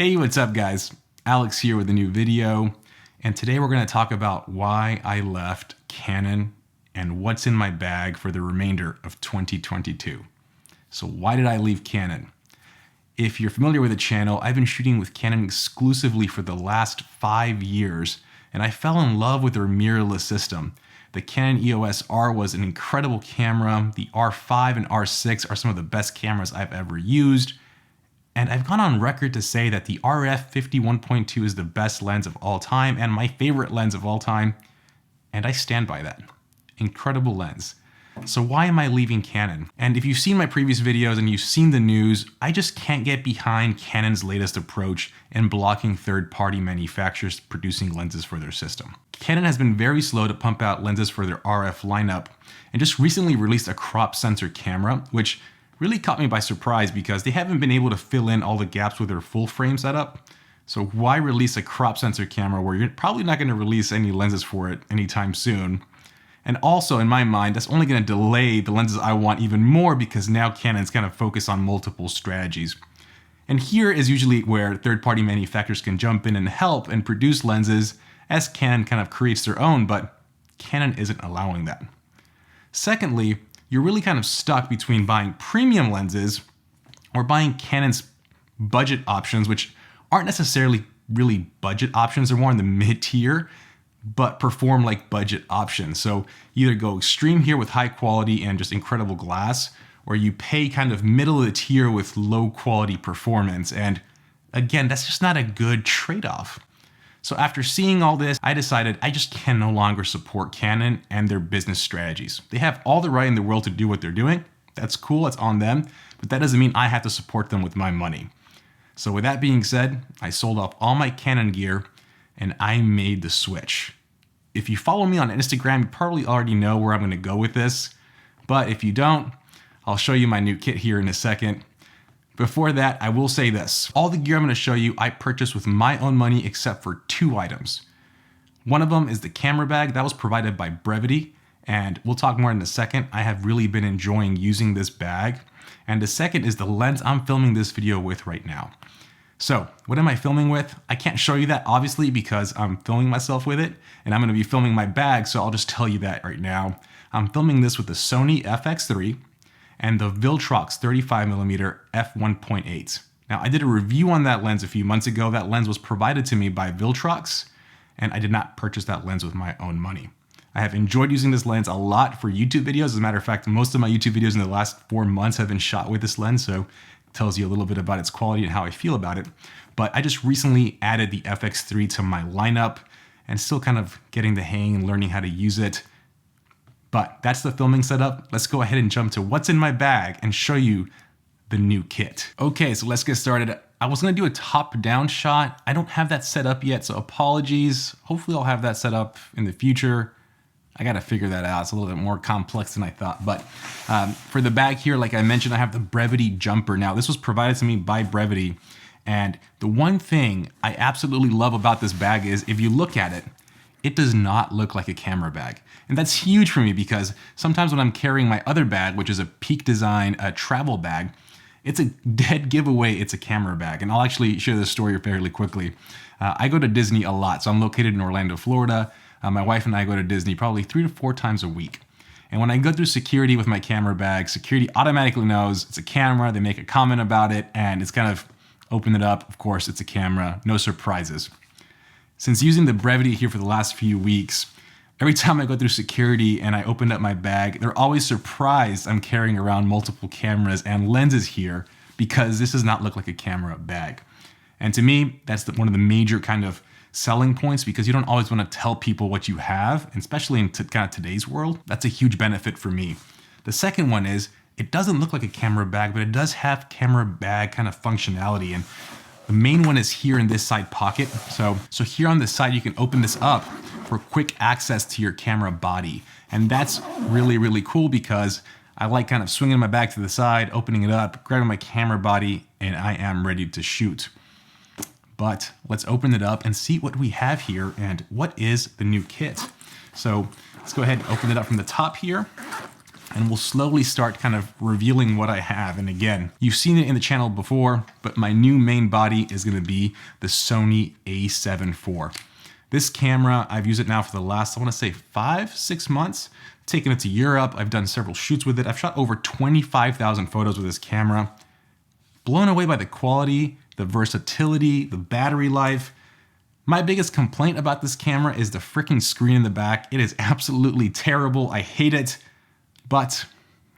Hey, what's up guys? Alex here with a new video, and today we're going to talk about why I left Canon and what's in my bag for the remainder of 2022. So why did I leave Canon? If you're familiar with the channel, I've been shooting with Canon exclusively for the last 5 years, and I fell in love with their mirrorless system. The Canon EOS R was an incredible camera. The R5 and R6 are some of the best cameras I've ever used. And I've gone on record to say that the RF 51.2 is the best lens of all time and my favorite lens of all time. And I stand by that. Incredible lens. So why am I leaving Canon? And if you've seen my previous videos and you've seen the news, I just can't get behind Canon's latest approach in blocking third-party manufacturers producing lenses for their system. Canon has been very slow to pump out lenses for their RF lineup and just recently released a crop sensor camera, which really caught me by surprise because they haven't been able to fill in all the gaps with their full frame setup. So why release a crop sensor camera where you're probably not going to release any lenses for it anytime soon? And also in my mind, that's only going to delay the lenses I want even more because now Canon's kind of focused on multiple strategies. And here is usually where third-party manufacturers can jump in and help and produce lenses as Canon kind of creates their own, but Canon isn't allowing that. Secondly, you're really kind of stuck between buying premium lenses or buying Canon's budget options, which aren't necessarily really budget options. They're more in the mid-tier, but perform like budget options. So you either go extreme here with high quality and just incredible glass, or you pay kind of middle of the tier with low quality performance. And again, that's just not a good trade-off. So after seeing all this, I decided I just can no longer support Canon and their business strategies. They have all the right in the world to do what they're doing. That's cool, it's on them, but that doesn't mean I have to support them with my money. So with that being said, I sold off all my Canon gear and I made the switch. If you follow me on Instagram, you probably already know where I'm gonna go with this, but if you don't, I'll show you my new kit here in a second. Before that, I will say this. All the gear I'm going to show you, I purchased with my own money except for 2 items. One of them is the camera bag that was provided by Brevite, and we'll talk more in a second. I have really been enjoying using this bag. And the second is the lens I'm filming this video with right now. So what am I filming with? I can't show you that obviously because I'm filming myself with it and I'm going to be filming my bag, so I'll just tell you that right now. I'm filming this with the Sony FX3 and the Viltrox 35mm f1.8. Now I did a review on that lens a few months ago. That lens was provided to me by Viltrox and I did not purchase that lens with my own money. I have enjoyed using this lens a lot for YouTube videos. As a matter of fact, most of my YouTube videos in the last 4 months have been shot with this lens, so it tells you a little bit about its quality and how I feel about it. But I just recently added the FX3 to my lineup and still kind of getting the hang and learning how to use it. But that's the filming setup. Let's go ahead and jump to what's in my bag and show you the new kit. Okay, so let's get started. I was gonna do a top-down shot. I don't have that set up yet, so apologies. Hopefully I'll have that set up in the future. I gotta figure that out. It's a little bit more complex than I thought. But for the bag here, like I mentioned, I have the Brevite Jumper. Now, this was provided to me by Brevite. And the one thing I absolutely love about this bag is if you look at it, it does not look like a camera bag. And that's huge for me because sometimes when I'm carrying my other bag, which is a Peak Design travel bag, it's a dead giveaway it's a camera bag. And I'll actually share this story fairly quickly. I go to Disney a lot. So I'm located in Orlando, Florida. My wife and I go to Disney probably 3 to 4 times a week. And when I go through security with my camera bag, security automatically knows it's a camera. They make a comment about it and it's kind of open it up. Of course, it's a camera, no surprises. Since using the Brevite here for the last few weeks, every time I go through security and I open up my bag, they're always surprised I'm carrying around multiple cameras and lenses here because this does not look like a camera bag. And to me, that's one of the major kind of selling points because you don't always want to tell people what you have, and especially in kind of today's world. That's a huge benefit for me. The second one is it doesn't look like a camera bag, but it does have camera bag kind of functionality. And the main one is here in this side pocket. So here on this side, you can open this up for quick access to your camera body. And that's really, really cool because I like kind of swinging my bag to the side, opening it up, grabbing my camera body, and I am ready to shoot. But let's open it up and see what we have here and what is the new kit. So let's go ahead and open it up from the top here. and we'll slowly start kind of revealing what I have. And again, you've seen it in the channel before, but my new main body is gonna be the Sony a7 IV. This camera, I've used it now for the last, I wanna say 5-6 months. Taken it to Europe, I've done several shoots with it. I've shot over 25,000 photos with this camera. Blown away by the quality, the versatility, the battery life. My biggest complaint about this camera is the freaking screen in the back. It is absolutely terrible, I hate it. But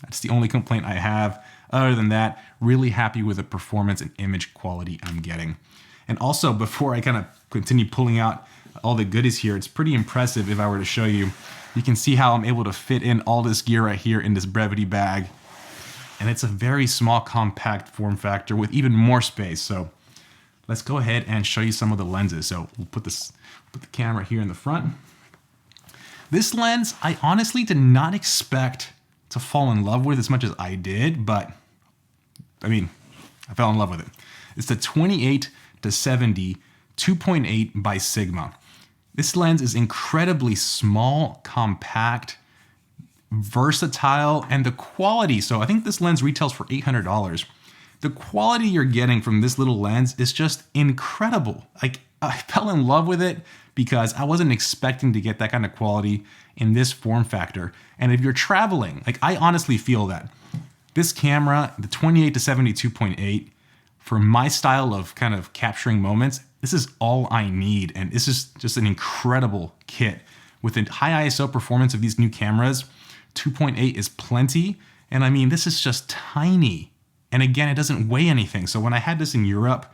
that's the only complaint I have. Other than that, really happy with the performance and image quality I'm getting. And also, before I kind of continue pulling out all the goodies here, it's pretty impressive if I were to show you. You can see how I'm able to fit in all this gear right here in this Brevite bag. And it's a very small, compact form factor with even more space. So let's go ahead and show you some of the lenses. So we'll put the camera here in the front. This lens, I honestly did not expect to fall in love with as much as I did, but I mean, I fell in love with it. It's the 28-70 2.8 by Sigma. This lens is incredibly small, compact, versatile, and the quality. So I think this lens retails for $800. The quality you're getting from this little lens is just incredible. Like, I fell in love with it because I wasn't expecting to get that kind of quality in this form factor. And if you're traveling, like, I honestly feel that this camera, the 28-70 2.8, for my style of kind of capturing moments, this is all I need. And this is just an incredible kit. With the high ISO performance of these new cameras, 2.8 is plenty. And I mean, this is just tiny. And again, it doesn't weigh anything. So when I had this in Europe,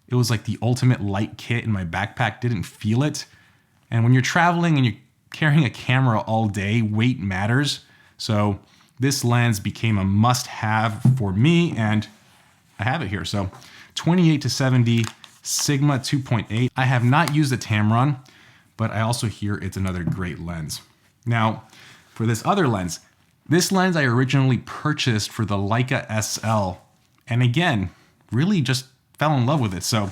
it was like the ultimate light kit in my backpack, didn't feel it. And when you're traveling and you're carrying a camera all day, weight matters. So this lens became a must-have for me, and I have it here. So 28-70 Sigma 2.8. I have not used the Tamron, but I also hear it's another great lens. Now, for this other lens, this lens I originally purchased for the Leica SL, and again, really just fell in love with it. So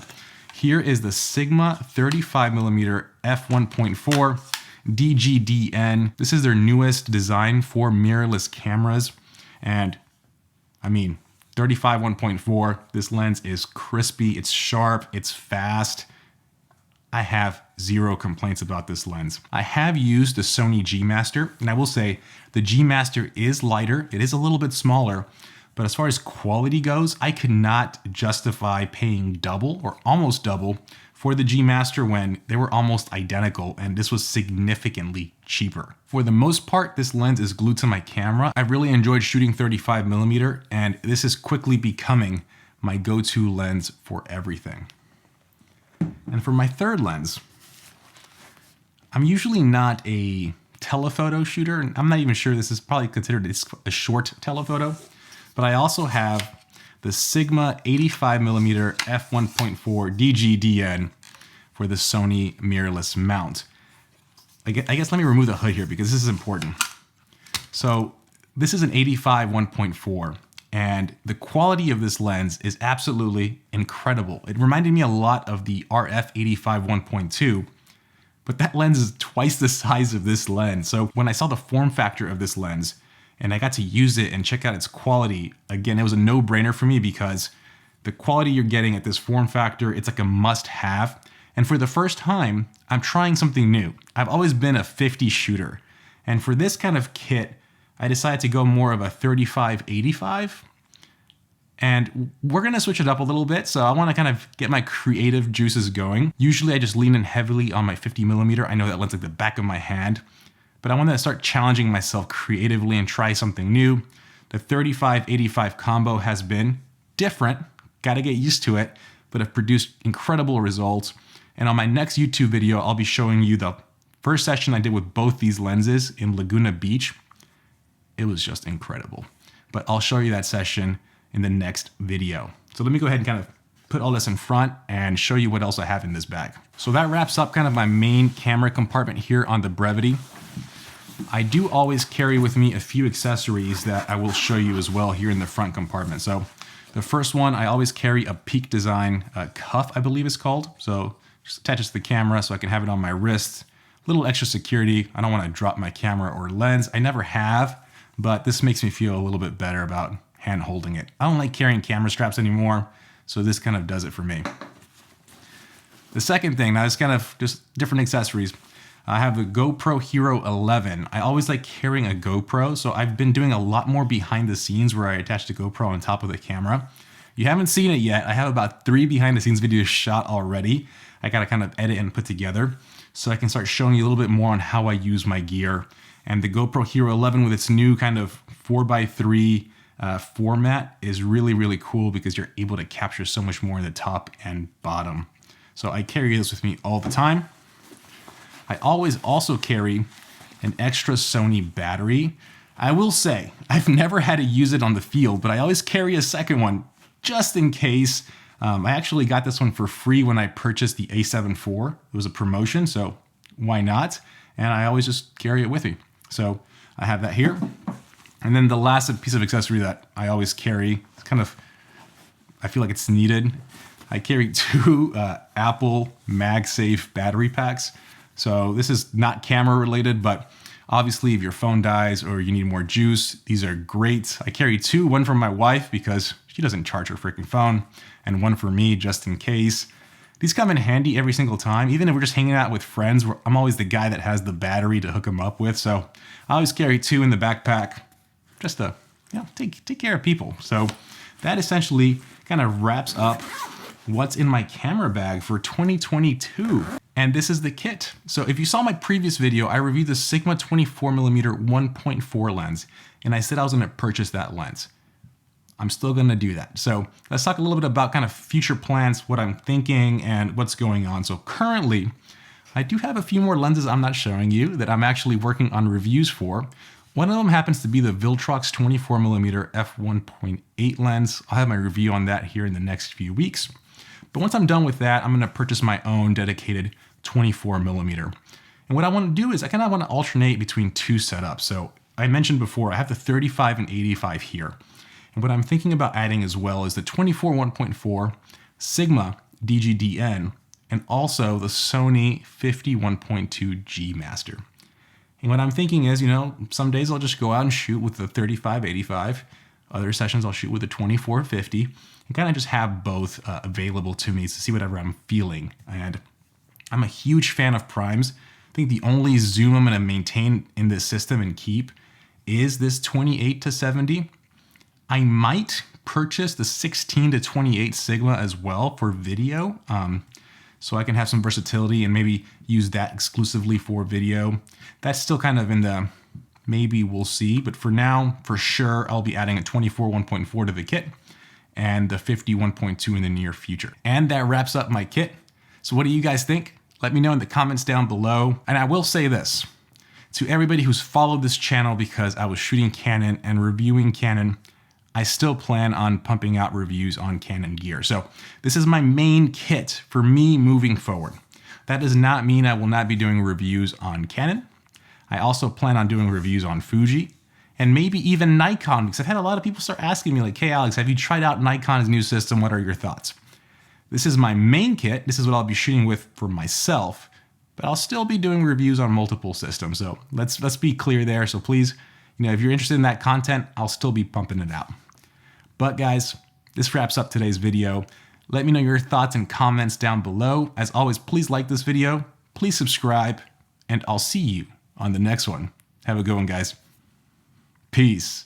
here is the Sigma 35mm f1.4 DGDN. This is their newest design for mirrorless cameras. And I mean, 35 1.4, this lens is crispy, it's sharp, it's fast. I have zero complaints about this lens. I have used the Sony G Master, and I will say the G Master is lighter, it is a little bit smaller, but as far as quality goes, I could not justify paying double or almost double for the G Master when they were almost identical, and this was significantly cheaper. For the most part, this lens is glued to my camera. I really enjoyed shooting 35mm, and this is quickly becoming my go-to lens for everything. And for my third lens, I'm usually not a telephoto shooter, and I'm not even sure this is probably considered a short telephoto, but I also have the Sigma 85mm f1.4 DGDN for the Sony mirrorless mount. I guess let me remove the hood here because this is important. So this is an 85 1.4, and the quality of this lens is absolutely incredible. It reminded me a lot of the RF 85 1.2, but that lens is twice the size of this lens. So when I saw the form factor of this lens and I got to use it and check out its quality, again, it was a no-brainer for me because the quality you're getting at this form factor, it's like a must-have. And for the first time, I'm trying something new. I've always been a 50 shooter. And for this kind of kit, I decided to go more of a 35-85. And we're gonna switch it up a little bit. So I wanna kind of get my creative juices going. Usually I just lean in heavily on my 50mm. I know that lens like the back of my hand, but I wanted to start challenging myself creatively and try something new. The 35-85 combo has been different, gotta get used to it, but have produced incredible results. And on my next YouTube video, I'll be showing you the first session I did with both these lenses in Laguna Beach. It was just incredible. But I'll show you that session in the next video. So let me go ahead and kind of put all this in front and show you what else I have in this bag. So that wraps up kind of my main camera compartment here on the Brevite. I do always carry with me a few accessories that I will show you as well here in the front compartment. So the first one, I always carry a Peak Design cuff, I believe it's called. So just attaches to the camera so I can have it on my wrist. A little extra security. I don't want to drop my camera or lens. I never have, but this makes me feel a little bit better about hand holding it. I don't like carrying camera straps anymore, so this kind of does it for me. The second thing, now it's kind of just different accessories. I have the GoPro Hero 11. I always like carrying a GoPro, so I've been doing a lot more behind the scenes where I attach the GoPro on top of the camera. You haven't seen it yet. I have about 3 behind the scenes videos shot already. I gotta kind of edit and put together so I can start showing you a little bit more on how I use my gear. And the GoPro Hero 11 with its new kind of 4x3 format is really, really cool because you're able to capture so much more in the top and bottom. So I carry this with me all the time. I always also carry an extra Sony battery. I will say, I've never had to use it on the field, but I always carry a second one just in case. I actually got this one for free when I purchased the A7 IV. It was a promotion, so why not? And I always just carry it with me. So I have that here. And then the last piece of accessory that I always carry, it's kind of, I feel like it's needed. I carry 2 Apple MagSafe battery packs. So this is not camera related, but obviously if your phone dies or you need more juice, these are great. I carry 2, one for my wife because she doesn't charge her freaking phone, and one for me just in case. These come in handy every single time, even if we're just hanging out with friends. I'm always the guy that has the battery to hook them up with. So I always carry 2 in the backpack just to, take care of people. So that essentially kind of wraps up what's in my camera bag for 2022. And this is the kit. So if you saw my previous video, I reviewed the Sigma 24mm 1.4 lens, and I said I was gonna purchase that lens. I'm still gonna do that. So let's talk a little bit about kind of future plans, what I'm thinking and what's going on. So currently, I do have a few more lenses I'm not showing you that I'm actually working on reviews for. One of them happens to be the Viltrox 24mm f1.8 lens. I'll have my review on that here in the next few weeks. But once I'm done with that, I'm gonna purchase my own dedicated 24mm. And what I wanna do is I kind of wanna alternate between 2 setups. So I mentioned before, I have the 35 and 85 here. And what I'm thinking about adding as well is the 24 1.4 Sigma DGDN and also the Sony 50 1.2 G Master. And what I'm thinking is, some days I'll just go out and shoot with the 35-85. Other sessions I'll shoot with the 24-50 and kind of just have both available to me to see whatever I'm feeling. And I'm a huge fan of primes. I think the only zoom I'm gonna maintain in this system and keep is this 28-70. I might purchase the 16-28 Sigma as well for video, so I can have some versatility and maybe use that exclusively for video. That's still kind of in the maybe we'll see, but for now, for sure, I'll be adding a 24 1.4 to the kit and the 50 1.2 in the near future. And that wraps up my kit. So what do you guys think? Let me know in the comments down below. And I will say this, to everybody who's followed this channel because I was shooting Canon and reviewing Canon, I still plan on pumping out reviews on Canon gear. So this is my main kit for me moving forward. That does not mean I will not be doing reviews on Canon. I also plan on doing reviews on Fuji and maybe even Nikon, because I've had a lot of people start asking me like, hey Alex, have you tried out Nikon's new system? What are your thoughts? This is my main kit. This is what I'll be shooting with for myself, but I'll still be doing reviews on multiple systems. So let's be clear there. So please, if you're interested in that content, I'll still be pumping it out. But guys, this wraps up today's video. Let me know your thoughts and comments down below. As always, please like this video, please subscribe, and I'll see you on the next one. Have a good one, guys. Peace.